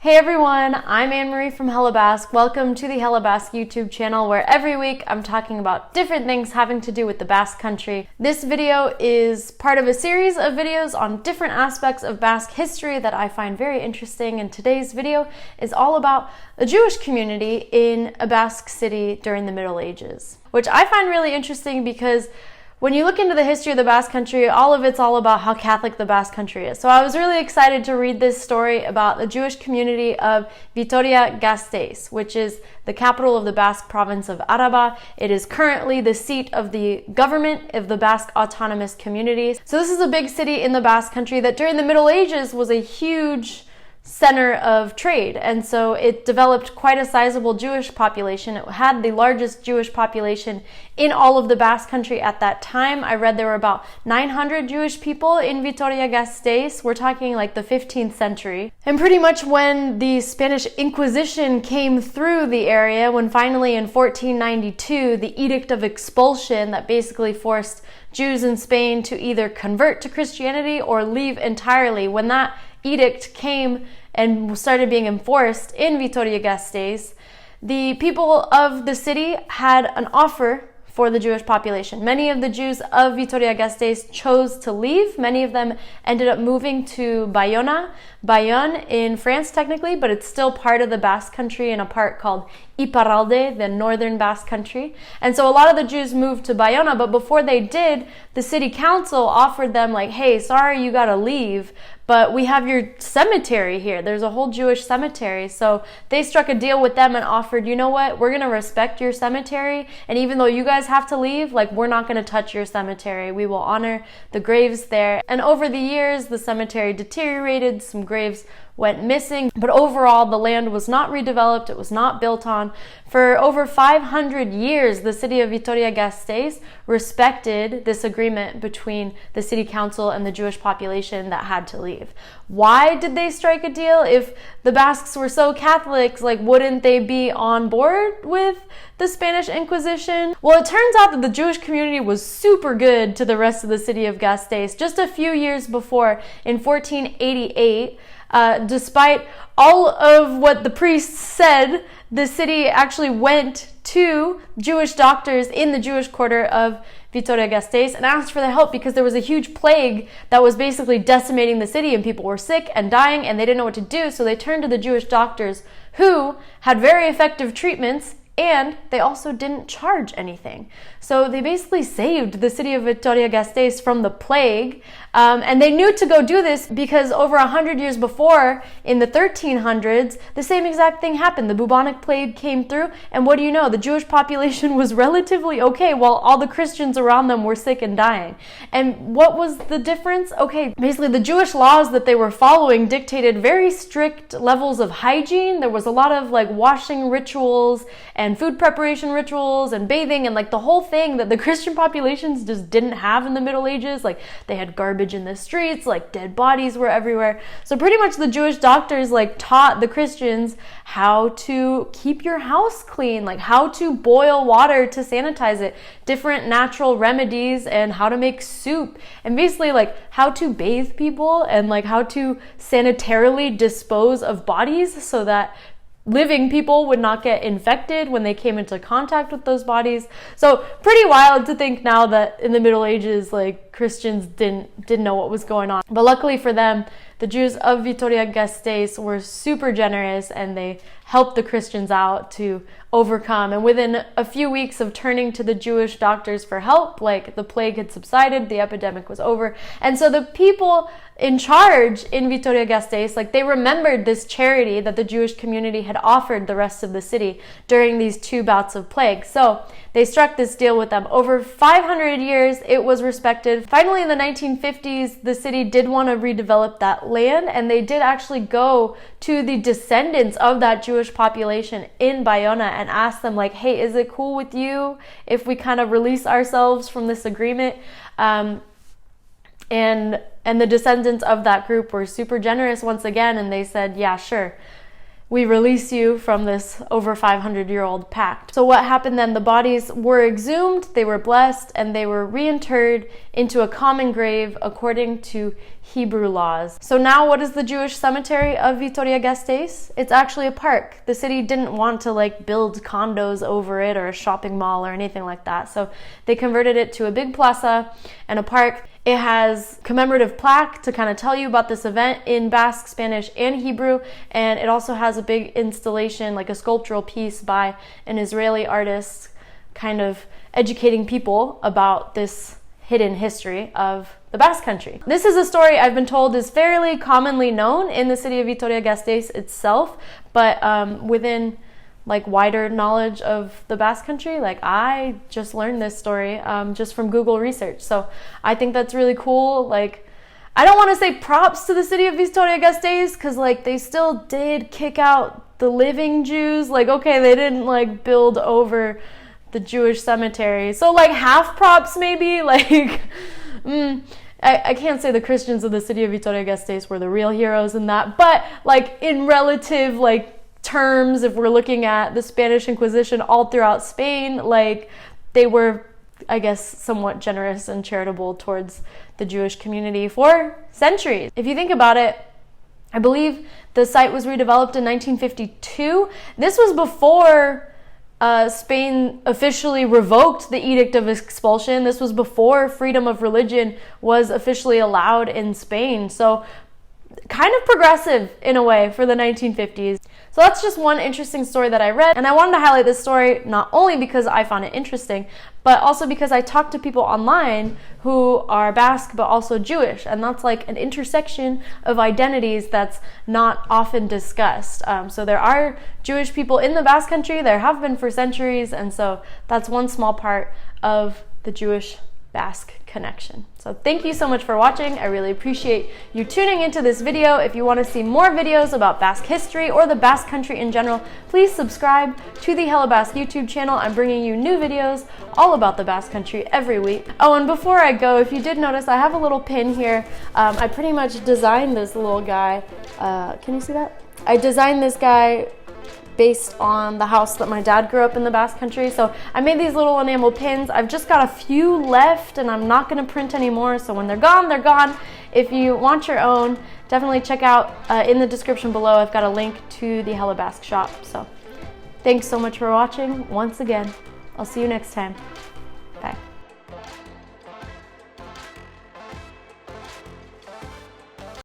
Hey everyone, I'm Anne-Marie from Hella Basque. Welcome to the Hella Basque YouTube channel where every week I'm talking about different things having to do with the Basque Country. This video is part of a series of videos on different aspects of Basque history that I find very interesting, and today's video is all about a Jewish community in a Basque city during the Middle Ages, which I find really interesting because when you look into the history of the Basque Country, all of it's all about how Catholic the Basque Country is. So I was really excited to read this story about the Jewish community of Vitoria-Gasteiz, which is the capital of the Basque province of Araba. It is currently the seat of the government of the Basque Autonomous Communities. So this is a big city in the Basque Country that during the Middle Ages was a huge center of trade, and so it developed quite a sizable Jewish population. It had the largest Jewish population in all of the Basque Country at that time. I read there were about 900 Jewish people in Vitoria-Gasteiz. We're talking like the 15th century. And pretty much when the Spanish Inquisition came through the area, when finally in 1492 the Edict of Expulsion that basically forced Jews in Spain to either convert to Christianity or leave entirely, when that edict came and started being enforced in Vitoria-Gasteiz, the people of the city had an offer for the Jewish population. Many of the Jews of Vitoria-Gasteiz chose to leave. Many of them ended up moving to Bayonne in France technically, but it's still part of the Basque Country in a part called Iparralde, the northern Basque Country. And so a lot of the Jews moved to Bayonne, but before they did, the city council offered them like, hey, sorry, you gotta leave, but we have your cemetery here. There's a whole Jewish cemetery. So they struck a deal with them and offered, you know what, we're gonna respect your cemetery, and even though you guys have to leave, like, we're not gonna touch your cemetery. We will honor the graves there. And over the years, the cemetery deteriorated, some graves went missing, but overall the land was not redeveloped, it was not built on. For over 500 years, the city of Vitoria-Gasteiz respected this agreement between the city council and the Jewish population that had to leave. Why did they strike a deal? If the Basques were so Catholic, like, wouldn't they be on board with the Spanish Inquisition? Well, it turns out that the Jewish community was super good to the rest of the city of Gasteiz. Just a few years before, in 1488, despite all of what the priests said, the city actually went to Jewish doctors in the Jewish quarter of Vitoria-Gasteiz and asked for their help because there was a huge plague that was basically decimating the city and people were sick and dying and they didn't know what to do. So they turned to the Jewish doctors who had very effective treatments, and they also didn't charge anything. So they basically saved the city of Vitoria-Gasteiz from the plague. And they knew to go do this because over 100 years before, in the 1300s, the same exact thing happened. The bubonic plague came through, and what do you know? The Jewish population was relatively okay while all the Christians around them were sick and dying. And what was the difference? Okay, basically the Jewish laws that they were following dictated very strict levels of hygiene. There was a lot of like washing rituals and food preparation rituals and bathing and like the whole thing that the Christian populations just didn't have in the Middle Ages. Like, they had garbage in the streets, like dead bodies were everywhere. So pretty much the Jewish doctors like taught the Christians how to keep your house clean, like how to boil water to sanitize it, different natural remedies, and how to make soup, and basically like how to bathe people and like how to sanitarily dispose of bodies so that living people would not get infected when they came into contact with those bodies. So pretty wild to think now that in the Middle Ages, like, Christians didn't know what was going on. But luckily for them, the Jews of Vitoria-Gasteiz were super generous and they helped the Christians out to overcome. And within a few weeks of turning to the Jewish doctors for help, like, the plague had subsided, the epidemic was over. And so the people in charge in Vitoria-Gasteiz, like, they remembered this charity that the Jewish community had offered the rest of the city during these two bouts of plague. So they struck this deal with them. Over 500 years, it was respected. Finally, in the 1950s, the city did want to redevelop that land, and they did actually go to the descendants of that Jewish population in Bayonne and ask them, like, hey, is it cool with you if we kind of release ourselves from this agreement? And the descendants of that group were super generous once again, and they said, yeah, sure. we release you from this over 500-year-old pact. So what happened then? The bodies were exhumed, they were blessed, and they were reinterred into a common grave according to Hebrew laws. So now what is the Jewish cemetery of Vitoria-Gasteiz? It's actually a park. The city didn't want to like build condos over it or a shopping mall or anything like that. So they converted it to a big plaza and a park. It has commemorative plaque to kind of tell you about this event in Basque, Spanish, and Hebrew. And it also has a big installation, like a sculptural piece by an Israeli artist, kind of educating people about this hidden history of the Basque Country. This is a story I've been told is fairly commonly known in the city of Vitoria-Gasteiz itself, but within like wider knowledge of the Basque Country, like I just learned this story just from Google research. So I think that's really cool. Like, I don't want to say props to the city of Vitoria-Gasteiz because like they still did kick out the living Jews. Like, okay, they didn't like build over the Jewish cemetery. So like half props maybe, like, I can't say the Christians of the city of Vitoria-Gasteiz were the real heroes in that, but like in relative like terms, if we're looking at the Spanish Inquisition all throughout Spain, like they were, I guess, somewhat generous and charitable towards the Jewish community for centuries. If you think about it, I believe the site was redeveloped in 1952. This was before Spain officially revoked the Edict of Expulsion. This was before freedom of religion was officially allowed in Spain. So kind of progressive in a way for the 1950s. So that's just one interesting story that I read, and I wanted to highlight this story not only because I found it interesting, but also because I talked to people online who are Basque but also Jewish, and that's like an intersection of identities that's not often discussed. So there are Jewish people in the Basque Country, there have been for centuries, and so that's one small part of the Jewish Basque connection. So thank you so much for watching. I really appreciate you tuning into this video. If you want to see more videos about Basque history or the Basque Country in general, please subscribe to the Hella Basque YouTube channel. I'm bringing you new videos all about the Basque Country every week. Oh, and before I go, if you did notice, I have a little pin here. I pretty much designed this little guy. Can you see that? I designed this guy based on the house that my dad grew up in the Basque Country. So I made these little enamel pins. I've just got a few left and I'm not gonna print anymore. So when they're gone, they're gone. If you want your own, definitely check out in the description below. I've got a link to the Hella Basque shop. So thanks so much for watching once again. I'll see you next time.